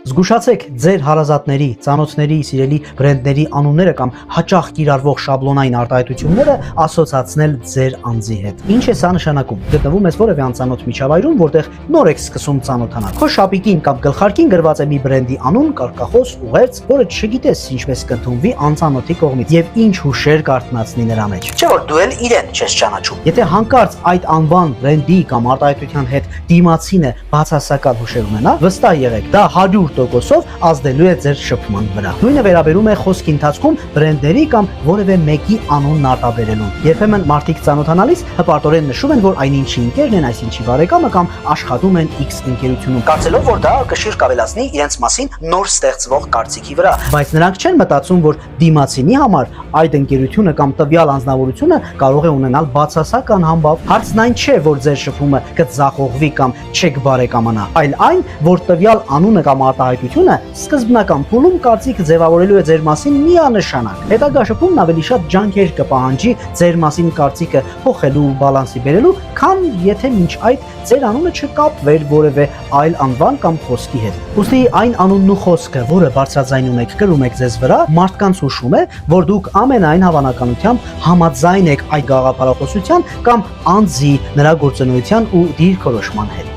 Զգուշացեք ձեր հարազատների, ծանոթների, սիրելի բրենդների անունները կամ հաճախ կիրառվող շաբլոնային արտահայտությունները ասոցացնել ձեր անձի հետ։ Ինչ է սա նշանակում։ Գտնվում ես որևէ անծանոթ միջավայրում, որտեղ նոր եք սկսում ծանոթանալ։ Քո շապիկին կամ գլխարկին գրված է մի բրենդի անուն, կարգախոս, ուղերձ, որը չգիտես ինչպես կընդունվի անծանոթի կողմից եւ ինչ հուշեր կարթնացնի նրա մեջ։ Չէ՞ որ դու էլ իրեն չես ճանաչում։ Եթե հանկարծ այդ անվան բրենդի կամ արտահայտության հետ դիմացինը բացասական հուշեր ունենա, վստահ եղեք, դա 100%-ով ազդելու է ձեր շփման վրա։ Նույնը վերաբերում է խոսքի ընթացքում բրենդերի կամ որևէ մեկի անունն արտաբերելուն։ Երբեմն մարդիկ ծանոթանալիս հպարտորեն նշում են, որ այնինչի ընկերն են, այսինչի բարեկամը կամ աշխատում են X ընկերությունում, կարծելով, որ դա կշիռ կավելացնի իրենց մասին նոր ստեղծվող կարծիքի վրա։ Բայց նրանք չեն մտածում, որ դիմացինի համար այդ ընկերությունը կամ տվյալ անձնավորությունը կարող է ունենալ բացասական համբավ։ Հարցն այն չէ, որ ձեր շփումը կձախողվի կամ չեք բարեկամանա, այլ այն, որ տվյալ անունը կամ արտահայտությունը սկզբնական փուլում կարծիք ձևավորելու է ձեր մասին միանշանակ։ Հետագա շփումն ավելի շատ ջանքեր կպահանջի ձեր մասին կարծիքը փոխելու, բալանսի բերելու, քան եթե մինչ այդ ձեր անունը չկապվեր որևէ այլ անվան կամ խոսքի հետ։ Ուստի այն անունն ու խոսքը, որը բարձրաձայնում եք, կրում եք ձեզ վրա, մարդկանց հուշում է, որ դուք ամենայն հավանականությամբ համաձայն եք այդ գաղափարախոսության կամ անձի նրա գործունեության ու դիրքորոշման հետ։